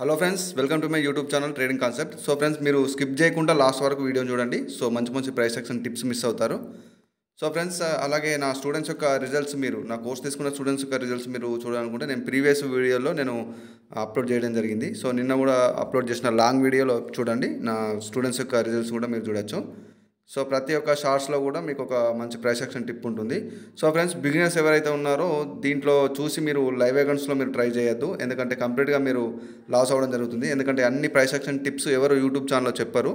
Hello friends, welcome to my YouTube channel trading concept. So friends, మీరు skip చేయకుండా last వరకు వీడియోని చూడండి. సో మంచి మంచి ప్రైస్ యాక్షన్ టిప్స్ మిస్ అవుతారు. సో ఫ్రెండ్స్, అలాగే నా స్టూడెంట్స్ యొక్క రిజల్ట్స్, మీరు నా కోర్స్ తీసుకున్న స్టూడెంట్స్ యొక్క రిజల్ట్స్ మీరు చూడాలనుకుంటే నేను ప్రీవియస్ వీడియోలో నేను అప్లోడ్ చేయడం జరిగింది. సో నిన్న కూడా అప్లోడ్ చేసిన లాంగ్ వీడియోలో చూడండి, నా స్టూడెంట్స్ యొక్క రిజల్ట్స్ కూడా మీరు చూడొచ్చు. సో ప్రతి ఒక్క షార్ట్స్లో కూడా మీకు ఒక మంచి ప్రైస్ యాక్షన్ టిప్ ఉంటుంది. సో ఫ్రెండ్స్, బిగినర్స్ ఎవరైతే ఉన్నారో దీంట్లో చూసి మీరు లైవ్ అకౌంట్స్లో మీరు ట్రై చేయొద్దు, ఎందుకంటే కంప్లీట్గా మీరు లాస్ అవ్వడం జరుగుతుంది. ఎందుకంటే అన్ని ప్రైస్ యాక్షన్ టిప్స్ ఎవరు యూట్యూబ్ ఛానల్లో చెప్పరు.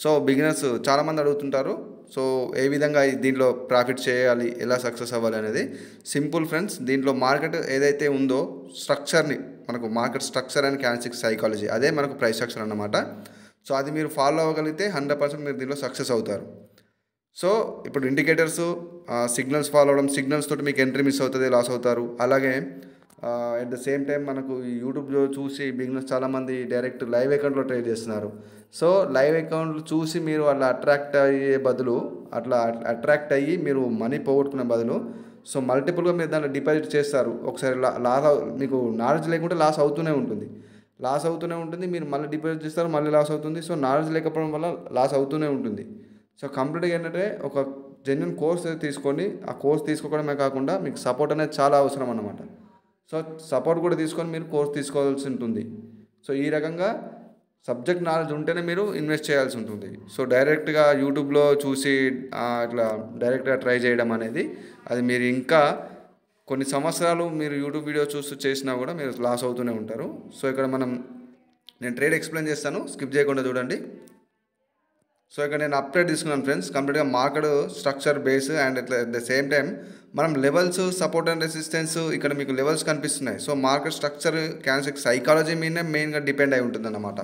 సో బిగినర్స్ చాలామంది అడుగుతుంటారు, సో ఏ విధంగా దీంట్లో ప్రాఫిట్ చేయాలి, ఎలా సక్సెస్ అవ్వాలి అనేది సింపుల్ ఫ్రెండ్స్. దీంట్లో మార్కెట్ ఏదైతే ఉందో స్ట్రక్చర్ని, మనకు market structure and candlestick psychology, అదే మనకు ప్రైస్ యాక్షన్ అన్నమాట. సో అది మీరు ఫాలో అవ్వగలిగితే 100% మీరు దీంట్లో సక్సెస్ అవుతారు. సో ఇప్పుడు ఇండికేటర్స్, సిగ్నల్స్ ఫాలో అవ్వడం, సిగ్నల్స్ తోటి మీకు ఎంట్రీ మిస్ అవుతుంది, లాస్ అవుతారు. అలాగే అట్ ద సేమ్ టైం మనకు ఈ యూట్యూబ్లో చూసి బిగినర్స్ చాలామంది డైరెక్ట్ లైవ్ అకౌంట్లో ట్రేడ్ చేస్తున్నారు. సో లైవ్ అకౌంట్లు చూసి మీరు అట్లా అట్రాక్ట్ అయ్యి మీరు మనీ పోగొట్టుకునే బదులు సో మల్టిపుల్గా మీరు దాంట్లో డిపాజిట్ చేస్తారు. ఒకసారి మీకు నాలెడ్జ్ లేకుంటే లాస్ అవుతూనే ఉంటుంది. మీరు మళ్ళీ డిపాజిట్ చేస్తారు, మళ్ళీ లాస్ అవుతుంది. సో నాలెడ్జ్ లేకపోవడం వల్ల లాస్ అవుతూనే ఉంటుంది. సో కంప్లీట్గా ఏంటంటే ఒక జెన్యున్ కోర్స్ తీసుకొని, ఆ కోర్స్ తీసుకోవడమే కాకుండా మీకు సపోర్ట్ అనేది చాలా అవసరం అన్నమాట. సో సపోర్ట్ కూడా తీసుకొని మీరు కోర్స్ తీసుకోవాల్సి ఉంటుంది. సో ఈ రకంగా సబ్జెక్ట్ నాలెడ్జ్ ఉంటేనే మీరు ఇన్వెస్ట్ చేయాల్సి ఉంటుంది. సో డైరెక్ట్గా యూట్యూబ్లో చూసి ఇట్లా డైరెక్ట్గా ట్రై చేయడం అనేది, అది మీరు ఇంకా కొన్ని సంవత్సరాలు మీరు యూట్యూబ్ వీడియో చూస్తూ చేసినా కూడా మీరు లాస్ అవుతూనే ఉంటారు. సో ఇక్కడ నేను ట్రేడ్ ఎక్స్ప్లెయిన్ చేస్తాను, స్కిప్ చేయకుండా చూడండి. సో ఇక్కడ నేను అప్డేట్ తీసుకున్నాను ఫ్రెండ్స్, కంప్లీట్గా market structure base and at the same time మనం లెవెల్స్, సపోర్ట్ అండ్ రెసిస్టెన్స్, ఇక్కడ మీకు లెవెల్స్ కనిపిస్తున్నాయి. So market structure candlestick psychology మీదనే మెయిన్గా డిపెండ్ అయి ఉంటుంది అన్నమాట.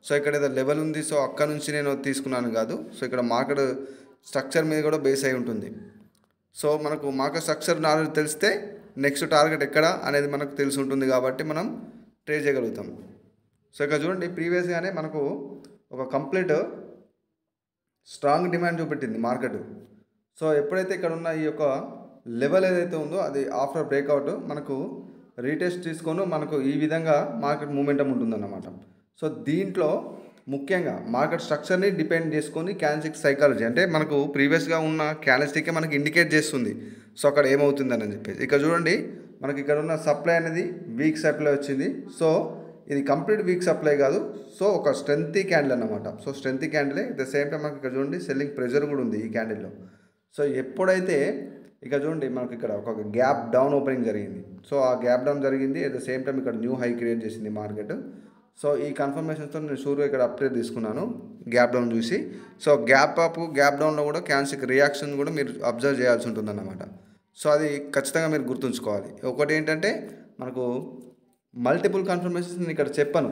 సో ఇక్కడ ఏదో లెవెల్ ఉంది, సో అక్కడ నుంచి నేను తీసుకున్నాను కాదు. సో ఇక్కడ మార్కెట్ స్ట్రక్చర్ మీద కూడా బేస్ అయి ఉంటుంది. సో మనకు మార్కెట్ స్ట్రక్చర్ నాలెడ్జ్ తెలిస్తే నెక్స్ట్ టార్గెట్ ఎక్కడ అనేది మనకు తెలిసి ఉంటుంది, కాబట్టి మనం ట్రేడ్ చేయగలుగుతాం. సో ఇక్కడ చూడండి, ప్రీవియస్గానే మనకు ఒక కంప్లీట్ స్ట్రాంగ్ డిమాండ్ చూపెట్టింది మార్కెట్. సో ఎప్పుడైతే ఇక్కడ ఉన్న ఈ యొక్క లెవెల్ ఏదైతే ఉందో అది ఆఫ్టర్ బ్రేక్అవుట్ మనకు రీటెస్ట్ తీసుకొని మనకు ఈ విధంగా మార్కెట్ మూమెంటం ఉంటుందన్నమాట. సో దీంట్లో ముఖ్యంగా మార్కెట్ స్ట్రక్చర్ని డిపెండ్ చేసుకొని క్యాండిల్స్టిక్ సైకాలజీ, అంటే మనకు ప్రీవియస్గా ఉన్న క్యాండిల్స్టిక్కే మనకి ఇండికేట్ చేస్తుంది సో అక్కడ ఏమవుతుందని చెప్పేసి. ఇక్కడ చూడండి, మనకి ఇక్కడ ఉన్న సప్లై అనేది వీక్ సప్లై వచ్చింది. సో ఇది కంప్లీట్ వీక్ సప్లై కాదు, సో ఒక స్ట్రెంతీ క్యాండిల్ అన్నమాట. సో స్ట్రెంతీ క్యాండిలే, అట్ ద సేమ్ టైం మనకి ఇక్కడ చూడండి సెల్లింగ్ ప్రెజర్ కూడా ఉంది ఈ క్యాండిల్లో. సో ఎప్పుడైతే ఇక్కడ చూడండి మనకి ఇక్కడ ఒక గ్యాప్ డౌన్ ఓపెనింగ్ జరిగింది. సో ఆ గ్యాప్ డౌన్ జరిగింది, అట్ ద సేమ్ టైం ఇక్కడ న్యూ హై క్రియేట్ చేసింది మార్కెట్. సో ఈ కన్ఫర్మేషన్స్తో నేను షూర్గా ఇక్కడ అప్డేట్ తీసుకున్నాను గ్యాప్ డౌన్ చూసి. సో గ్యాప్ అప్, గ్యాప్ డౌన్లో కూడా క్యాండిల్స్టిక్ రియాక్షన్ కూడా మీరు అబ్జర్వ్ చేయాల్సి ఉంటుందన్నమాట. సో అది ఖచ్చితంగా మీరు గుర్తుంచుకోవాలి. ఒకటి ఏంటంటే మనకు మల్టిపుల్ కన్ఫర్మేషన్స్ నేను ఇక్కడ చెప్పాను.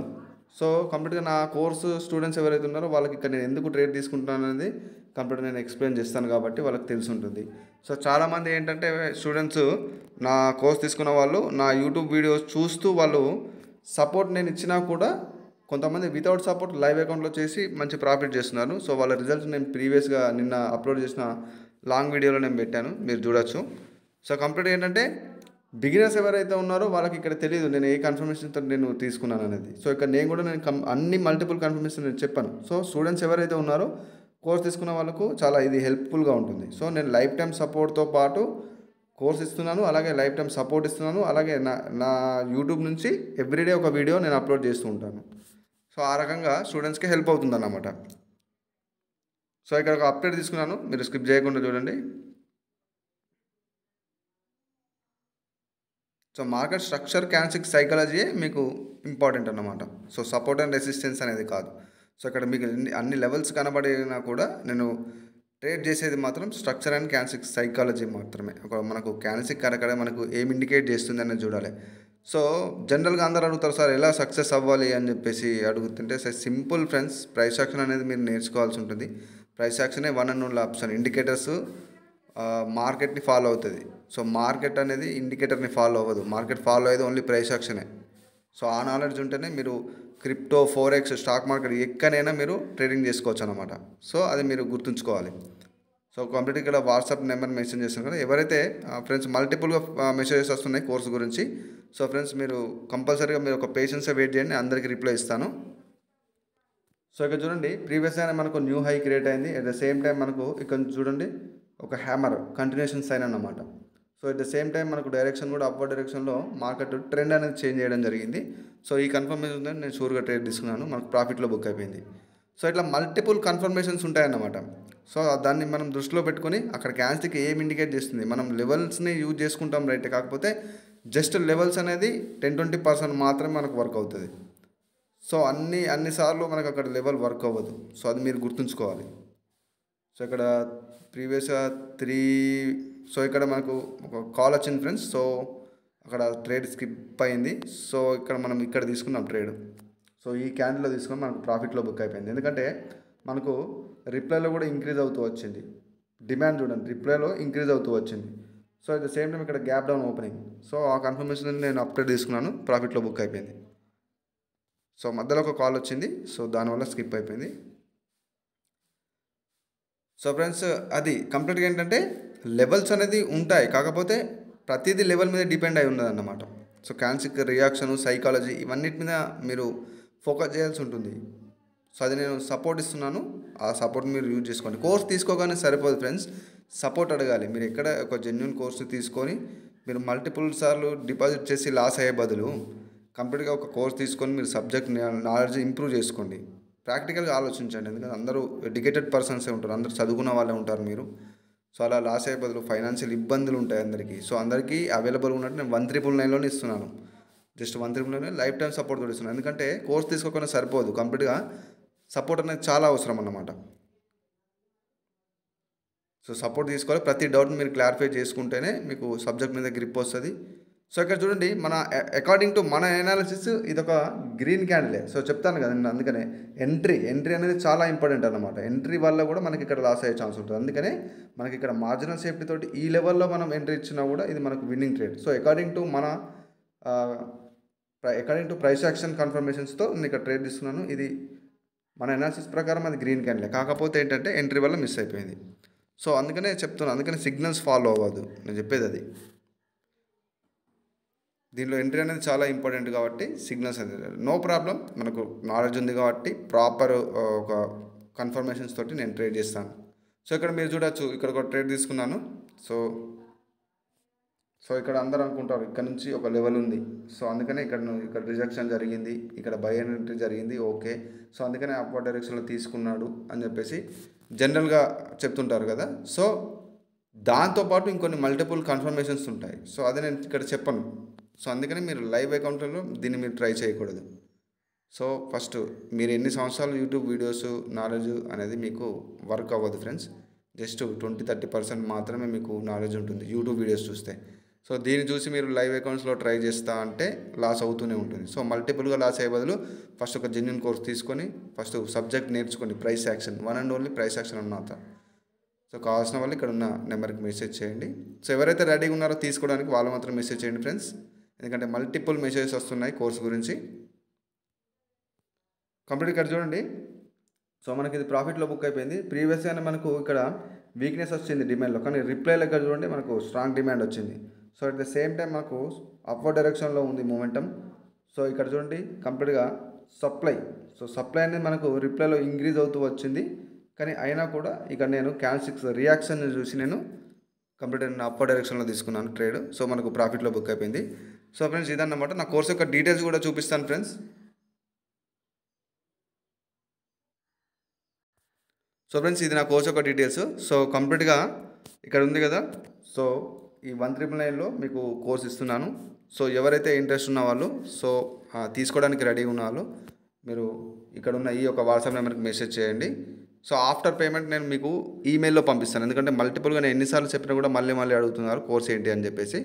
సో కంప్లీట్గా నా కోర్సు స్టూడెంట్స్ ఎవరైతే ఉన్నారో వాళ్ళకి ఇక్కడ నేను ఎందుకు ట్రేడ్ తీసుకుంటున్నాను అనేది కంప్లీట్గా నేను ఎక్స్ప్లెయిన్ చేస్తాను, కాబట్టి వాళ్ళకి తెలిసి ఉంటుంది. సో చాలామంది ఏంటంటే స్టూడెంట్స్, నా కోర్స్ తీసుకున్న వాళ్ళు నా యూట్యూబ్ వీడియోస్ చూస్తూ వాళ్ళు సపోర్ట్ నేను ఇచ్చినా కూడా కొంతమంది వితౌట్ సపోర్ట్ లైవ్ అకౌంట్లో చేసి మంచి ప్రాఫిట్ చేస్తున్నారు. సో వాళ్ళ రిజల్ట్స్ నేను ప్రీవియస్గా నిన్న అప్లోడ్ చేసిన లాంగ్ వీడియోలో నేను పెట్టాను, మీరు చూడొచ్చు. సో కంప్లీట్గా ఏంటంటే బిగినర్స్ ఎవరైతే ఉన్నారో వాళ్ళకి ఇక్కడ తెలియదు నేను ఏ కన్ఫర్మేషన్తో నేను తీసుకున్నాను అనేది. సో ఇక్కడ నేను కూడా అన్ని మల్టిపుల్ కన్ఫర్మేషన్ నేను చెప్పాను. సో స్టూడెంట్స్ ఎవరైతే ఉన్నారో కోర్స్ తీసుకున్న వాళ్ళకు చాలా ఇది హెల్ప్ఫుల్గా ఉంటుంది. సో నేను లైఫ్ టైం సపోర్ట్తో పాటు కోర్స్ ఇస్తున్నాను, అలాగే లైఫ్ టైం సపోర్ట్ ఇస్తున్నాను, అలాగే నా యూట్యూబ్ నుంచి ఎవ్రీడే ఒక వీడియో నేను అప్లోడ్ చేస్తూ ఉంటాను. సో ఆ రకంగా స్టూడెంట్స్కి హెల్ప్ అవుతుంది అన్నమాట. సో ఇక్కడ ఒక అప్డేట్ తీసుకున్నాను, మీరు స్కిప్ చేయకుండా చూడండి. So market structure candlestick psychology మీకు ఇంపార్టెంట్ అన్నమాట. సో సపోర్ట్ అండ్ రెసిస్టెన్స్ అనేది కాదు. సో ఇక్కడ మీకు అన్ని లెవెల్స్ కనబడినా కూడా నేను ట్రేడ్ చేసేది మాత్రం స్ట్రక్చర్ అండ్ క్యాండిల్స్టిక్ సైకాలజీ మాత్రమే. ఒక మనకు క్యాండిల్స్టిక్ అక్కడ మనకు ఏం ఇండికేట్ చేస్తుంది అనేది చూడాలి. సో జనరల్గా అందరూ అడుగుతారు, సార్ ఎలా సక్సెస్ అవ్వాలి అని చెప్పేసి అడుగుతుంటే, sir simple friends, price action అనేది మీరు నేర్చుకోవాల్సి ఉంటుంది. ప్రైస్ యాక్షనే one and only option. Indicators మార్కెట్ని ఫాలో అవుతుంది. సో మార్కెట్ అనేది ఇండికేటర్ని ఫాలో అవ్వదు, మార్కెట్ ఫాలో అయ్యేది ఓన్లీ ప్రైస్ యాక్షనే. సో ఆ నాలెడ్జ్ ఉంటేనే మీరు క్రిప్టో, ఫోరెక్స్, స్టాక్ మార్కెట్ ఎక్కడైనా మీరు ట్రేడింగ్ చేసుకోవచ్చు అన్నమాట. సో అది మీరు గుర్తుంచుకోవాలి. సో కంప్లీట్ ఇక్కడ వాట్సాప్ నెంబర్ మెన్షన్ చేస్తాను కదా, ఎవరైతే ఫ్రెండ్స్ మల్టిపుల్గా మెసేజెస్ వస్తున్నాయి కోర్సు గురించి. సో ఫ్రెండ్స్ మీరు కంపల్సరీగా మీరు ఒక పేషెన్స్గా వెయిట్ చేయండి, అందరికీ రిప్లై ఇస్తాను. సో ఇక్కడ చూడండి ప్రీవియస్గా మనకు న్యూ హై క్రియేట్ అయింది. అట్ ద సేమ్ టైం మనకు ఇక్కడ చూడండి ఒక హ్యామర్ కంటిన్యూషన్ సైన్ అన్నమాట. So at the same time మనకు డైరెక్షన్ కూడా అప్వర్డ్ డైరెక్షన్లో మార్కెట్ ట్రెండ్ అనేది చేంజ్ చేయడం జరిగింది. సో ఈ కన్ఫర్మేషన్ ఉందని నేను షూర్గా ట్రేడ్ తీసుకున్నాను, మనకు ప్రాఫిట్లో బుక్ అయిపోయింది. సో ఇట్లా మల్టిపుల్ కన్ఫర్మేషన్స్ ఉంటాయన్నమాట. సో దాన్ని మనం దృష్టిలో పెట్టుకొని అక్కడ క్యాండిల్స్టిక్ ఏం ఇండికేట్ చేస్తుంది, మనం లెవెల్స్ని యూజ్ చేసుకుంటాం రైట్, కాకపోతే జస్ట్ లెవెల్స్ అనేది 10-20% మాత్రమే మనకు వర్క్ అవుతుంది. సో అన్నిసార్లు మనకు అక్కడ లెవెల్ వర్క్ అవ్వదు. సో అది మీరు గుర్తుంచుకోవాలి. సో ఇక్కడ ప్రీవియస్గా 3, సో ఇక్కడ మనకు ఒక కాల్ వచ్చింది ఫ్రెండ్స్. సో అక్కడ ట్రేడ్ స్కిప్ అయింది. సో ఇక్కడ మనం ఇక్కడ తీసుకున్నాం ట్రేడ్. సో ఈ క్యాండిల్లో తీసుకుని మనకు ప్రాఫిట్లో బుక్ అయిపోయింది. ఎందుకంటే మనకు రిప్లైలో కూడా ఇంక్రీజ్ అవుతూ వచ్చింది, డిమాండ్ చూడండి రిప్లైలో ఇంక్రీజ్ అవుతూ వచ్చింది. So at the same time ఇక్కడ గ్యాప్ డౌన్ ఓపెనింగ్. సో ఆ కన్ఫర్మేషన్ నేను అప్డేట్ తీసుకున్నాను, ప్రాఫిట్లో బుక్ అయిపోయింది. సో మధ్యలో ఒక కాల్ వచ్చింది, సో దానివల్ల స్కిప్ అయిపోయింది. సో ఫ్రెండ్స్ అది కంప్లీట్గా ఏంటంటే లెవెల్స్ అనేది ఉంటాయి, కాకపోతే ప్రతిదీ లెవెల్ మీద డిపెండ్ అయి ఉన్నదన్నమాట. సో క్యాన్సిక్ రియాక్షన్, సైకాలజీ ఇవన్నిటి మీద మీరు ఫోకస్ చేయాల్సి ఉంటుంది. సో అది నేను సపోర్ట్ ఇస్తున్నాను, ఆ సపోర్ట్ మీరు యూజ్ చేసుకోండి. కోర్స్ తీసుకోగానే సరిపోదు ఫ్రెండ్స్, సపోర్ట్ అడగాలి. మీరు ఎక్కడ ఒక జెన్యూన్ కోర్సు తీసుకొని మీరు మల్టిపుల్ సార్లు డిపాజిట్ చేసి లాస్ అయ్యే బదులు కంప్లీట్గా ఒక కోర్స్ తీసుకొని మీరు సబ్జెక్ట్ నాలెడ్జ్ ఇంప్రూవ్ చేసుకోండి. ప్రాక్టికల్గా ఆలోచించండి, ఎందుకంటే అందరూ ఎడ్యుకేటెడ్ పర్సన్సే ఉంటారు, అందరూ చదువుకున్న వాళ్ళే ఉంటారు మీరు. సో అలా లాస్ అయ్యే బదులు ఫైనాన్షియల్ ఇబ్బందులు ఉంటాయి అందరికీ. సో అందరికీ అవైలబుల్ ఉన్నట్టు నేను 1999లోనే ఇస్తున్నాను, జస్ట్ 1999 లైఫ్ టైం సపోర్ట్ కూడా ఇస్తున్నాను. ఎందుకంటే కోర్స్ తీసుకోకుండా సరిపోదు, కంప్లీట్గా సపోర్ట్ అనేది చాలా అవసరం అన్నమాట. సో సపోర్ట్ తీసుకోవాలి, ప్రతి డౌట్ని మీరు క్లారిఫై చేసుకుంటేనే మీకు సబ్జెక్ట్ మీద గ్రిప్ వస్తుంది. సో ఇక్కడ చూడండి మన అకార్డింగ్ టు మన అనాలిసిస్ ఇది ఒక గ్రీన్ క్యాండిలే. సో చెప్తాను కదండి, అందుకనే ఎంట్రీ అనేది చాలా ఇంపార్టెంట్ అన్నమాట. ఎంట్రీ వల్ల కూడా మనకి ఇక్కడ లాస్ అయ్యే ఛాన్స్ ఉంటుంది. అందుకనే మనకి ఇక్కడ మార్జినల్ సేఫ్టీ తోటి ఈ లెవెల్లో మనం ఎంట్రీ ఇచ్చినా కూడా ఇది మనకు winning trade. So according to price action కన్ఫర్మేషన్స్తో నేను ఇక్కడ ట్రేడ్ తీసుకున్నాను. ఇది మన అనాలిసిస్ ప్రకారం అది గ్రీన్ క్యాండిలే, కాకపోతే ఏంటంటే ఎంట్రీ వల్ల మిస్ అయిపోయింది. సో అందుకనే చెప్తున్నాను, అందుకనే సిగ్నల్స్ ఫాలో అవ్వదు నేను చెప్పేది అది. దీనిలో ఎంట్రీ అనేది చాలా ఇంపార్టెంట్ కాబట్టి సిగ్నల్స్ అనేది నో ప్రాబ్లం, మనకు నాలెడ్జ్ ఉంది కాబట్టి ప్రాపర్ ఒక కన్ఫర్మేషన్స్ తోటి నేను ట్రేడ్ చేస్తాను. సో ఇక్కడ మీరు చూడొచ్చు, ఇక్కడ ఒక ట్రేడ్ తీసుకున్నాను. సో ఇక్కడ అందరూ అనుకుంటారు ఇక్కడ నుంచి ఒక లెవెల్ ఉంది, సో అందుకనే ఇక్కడ రిజెక్షన్ జరిగింది, ఇక్కడ బై ఎంట్రీ జరిగింది, ఓకే. సో అందుకనే అప్వర్డ్ డైరెక్షన్లో తీసుకున్నాడు అని చెప్పేసి జనరల్గా చెప్తుంటారు కదా. సో దాంతోపాటు ఇంకొన్ని మల్టిపుల్ కన్ఫర్మేషన్స్ ఉంటాయి. సో అది నేను ఇక్కడ చెప్పను. సో అందుకని మీరు లైవ్ అకౌంట్లో దీన్ని మీరు ట్రై చేయకూడదు. సో ఫస్ట్ మీరు ఎన్ని సంవత్సరాలు యూట్యూబ్ వీడియోస్ నాలెడ్జ్ అనేది మీకు వర్క్ అవ్వదు ఫ్రెండ్స్. జస్ట్ 20-30% మాత్రమే మీకు నాలెడ్జ్ ఉంటుంది యూట్యూబ్ వీడియోస్ చూస్తే. సో దీన్ని చూసి మీరు లైవ్ అకౌంట్స్లో ట్రై చేస్తా అంటే లాస్ అవుతూనే ఉంటుంది. సో మల్టిపుల్గా లాస్ అయ్యే బదులు ఫస్ట్ ఒక జెన్యూన్ కోర్స్ తీసుకొని ఫస్ట్ సబ్జెక్ట్ నేర్చుకోండి, price action, one and only price action అన్నమాట. సో కావాల్సిన వాళ్ళు ఇక్కడ ఉన్న నెంబర్కి మెసేజ్ చేయండి. సో ఎవరైతే రెడీగా ఉన్నారో తీసుకోవడానికి వాళ్ళు మాత్రం మెసేజ్ చేయండి ఫ్రెండ్స్, ఎందుకంటే మల్టిపుల్ మెసేజెస్ వస్తున్నాయి కోర్స్ గురించి. కంప్లీట్ ఇక్కడ చూడండి. సో మనకి ఇది ప్రాఫిట్లో బుక్ అయిపోయింది. ప్రీవియస్గానే మనకు ఇక్కడ వీక్నెస్ వచ్చింది డిమాండ్లో, కానీ రిప్లైలో ఇక్కడ చూడండి మనకు స్ట్రాంగ్ డిమాండ్ వచ్చింది. So at the same time మనకు అప్వర్డ్ డైరెక్షన్లో ఉంది మూమెంటం. సో ఇక్కడ చూడండి కంప్లీట్గా సప్లై అనేది మనకు రిప్లైలో ఇంక్రీజ్ అవుతూ వచ్చింది, కానీ అయినా కూడా ఇక్కడ నేను క్యాండిల్స్టిక్స్ రియాక్షన్ చూసి నేను కంప్లీట్ అప్పర్ డైరెక్షన్లో తీసుకున్నాను ట్రేడ్. సో మనకు ప్రాఫిట్లో బుక్ అయిపోయింది. సో ఫ్రెండ్స్ ఇదన్నమాట. నా కోర్స్ యొక్క డీటెయిల్స్ కూడా చూపిస్తాను ఫ్రెండ్స్. సో ఫ్రెండ్స్ ఇది నా కోర్స్ యొక్క డీటెయిల్స్. సో కంప్లీట్గా ఇక్కడ ఉంది కదా. సో ఈ 1999లో మీకు కోర్స్ ఇస్తున్నాను. సో ఎవరైతే ఇంట్రెస్ట్ ఉన్న వాళ్ళు, సో తీసుకోవడానికి రెడీగా ఉన్న వాళ్ళు మీరు ఇక్కడ ఉన్న ఈ యొక్క వాట్సాప్ నెంబర్కి మెసేజ్ చేయండి. సో ఆఫ్టర్ పేమెంట్ నేను మీకు ఈమెయిల్లో పంపిస్తాను, ఎందుకంటే మల్టిపుల్గా నేను ఎన్నిసార్లు చెప్పినా కూడా మళ్ళీ అడుగుతున్నారు కోర్స్ ఏంటి అని చెప్పేసి.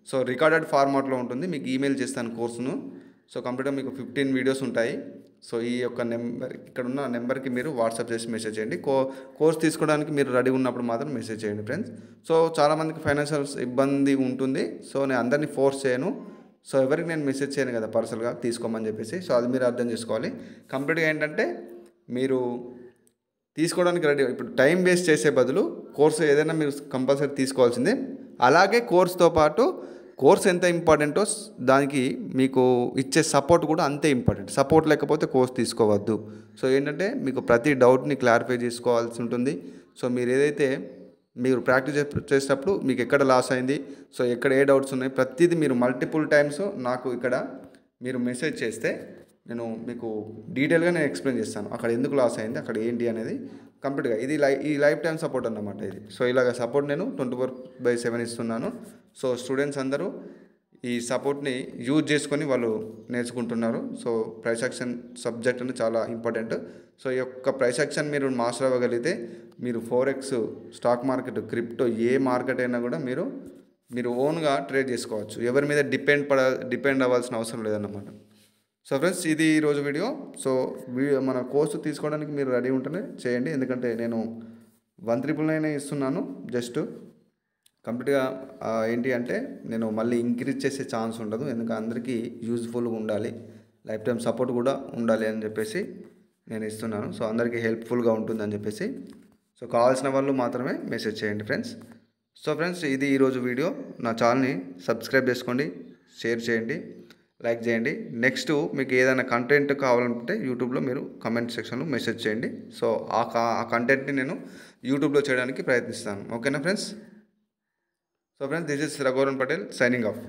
సో రికార్డెడ్ ఫార్మాట్లో ఉంటుంది, మీకు ఈమెయిల్ చేస్తాను కోర్సును. సో కంప్లీట్గా మీకు 15 వీడియోస్ ఉంటాయి. సో ఈ యొక్క నెంబర్ ఇక్కడ ఉన్న నెంబర్కి మీరు వాట్సాప్ చేసి మెసేజ్ చేయండి. కోర్స్ తీసుకోవడానికి మీరు రెడీ ఉన్నప్పుడు మాత్రం మెసేజ్ చేయండి ఫ్రెండ్స్. సో చాలామందికి ఫైనాన్షియల్ ఇబ్బంది ఉంటుంది. సో నేను అందరినీ ఫోర్స్ చేయను, సో ఎవరికి నేను మెసేజ్ చేయను కదా పర్సనల్గా తీసుకోమని చెప్పేసి. సో అది మీరు అర్థం చేసుకోవాలి. కంప్లీట్గా ఏంటంటే మీరు తీసుకోవడానికి రెడీ. ఇప్పుడు టైం వేస్ట్ చేసే బదులు కోర్సు ఏదైనా మీరు కంపల్సరీ తీసుకోవాల్సిందే. అలాగే కోర్సుతో పాటు కోర్స్ ఎంత ఇంపార్టెంటో దానికి మీకు ఇచ్చే సపోర్ట్ కూడా అంతే ఇంపార్టెంట్. సపోర్ట్ లేకపోతే కోర్స్ తీసుకోవద్దు. సో ఏంటంటే మీకు ప్రతి డౌట్ని క్లారిఫై చేసుకోవాల్సి ఉంటుంది. సో మీరు ఏదైతే మీరు ప్రాక్టీస్ చేసేటప్పుడు మీకు ఎక్కడ లాస్ అయింది, సో ఎక్కడ ఏ డౌట్స్ ఉన్నాయి, ప్రతిదీ మీరు మల్టిపుల్ టైమ్స్ నాకు ఇక్కడ మీరు మెసేజ్ చేస్తే నేను మీకు డీటెయిల్గా నేను ఎక్స్ప్లెయిన్ చేస్తాను. అక్కడ ఎందుకు లాస్ అయింది, అక్కడ ఏంటి అనేది కంప్లీట్గా. ఇది ఈ లైఫ్ టైం సపోర్ట్ అన్నమాట ఇది. సో ఇలాగ సపోర్ట్ నేను 24/7 ఇస్తున్నాను. సో స్టూడెంట్స్ అందరూ ఈ సపోర్ట్ని యూజ్ చేసుకొని వాళ్ళు నేర్చుకుంటున్నారు. సో ప్రైస్ యాక్షన్ సబ్జెక్ట్ అనేది చాలా ఇంపార్టెంట్. సో ఈ యొక్క ప్రైస్ యాక్షన్ మీరు మాస్టర్ అవ్వగలిగితే మీరు ఫోరెక్స్, స్టాక్ మార్కెట్, క్రిప్టో ఏ మార్కెట్ అయినా కూడా మీరు ఓన్గా ట్రేడ్ చేసుకోవచ్చు. ఎవరి మీద డిపెండ్ అవ్వాల్సిన అవసరం లేదన్నమాట. సో ఫ్రెండ్స్, ఇది ఈరోజు వీడియో. సో మన కోర్సు తీసుకోవడానికి మీరు రెడీ ఉంటేనే చేయండి. ఎందుకంటే నేను 1,999 ఇస్తున్నాను. జస్ట్ కంప్లీట్గా ఏంటి అంటే నేను మళ్ళీ ఇంక్రీజ్ చేసే ఛాన్స్ ఉండదు. ఎందుకంటే అందరికీ యూజ్ఫుల్గా ఉండాలి, లైఫ్ టైం సపోర్ట్ కూడా ఉండాలి అని చెప్పేసి నేను ఇస్తున్నాను. సో అందరికీ హెల్ప్ఫుల్గా ఉంటుందని చెప్పేసి. సో కావాల్సిన వాళ్ళు మాత్రమే మెసేజ్ చేయండి ఫ్రెండ్స్. సో ఫ్రెండ్స్, ఇది ఈరోజు వీడియో. నా ఛానల్ని సబ్స్క్రైబ్ చేసుకోండి, షేర్ చేయండి, లైక్ చేయండి. నెక్స్ట్ మీకు ఏదైనా కంటెంట్ కావాలంటే యూట్యూబ్లో మీరు కమెంట్ సెక్షన్లో మెసేజ్ చేయండి. సో ఆ కంటెంట్ని నేను యూట్యూబ్లో చేయడానికి ప్రయత్నిస్తాను. ఓకేనా friends? So friends, this is Raghuvaran Patel signing off.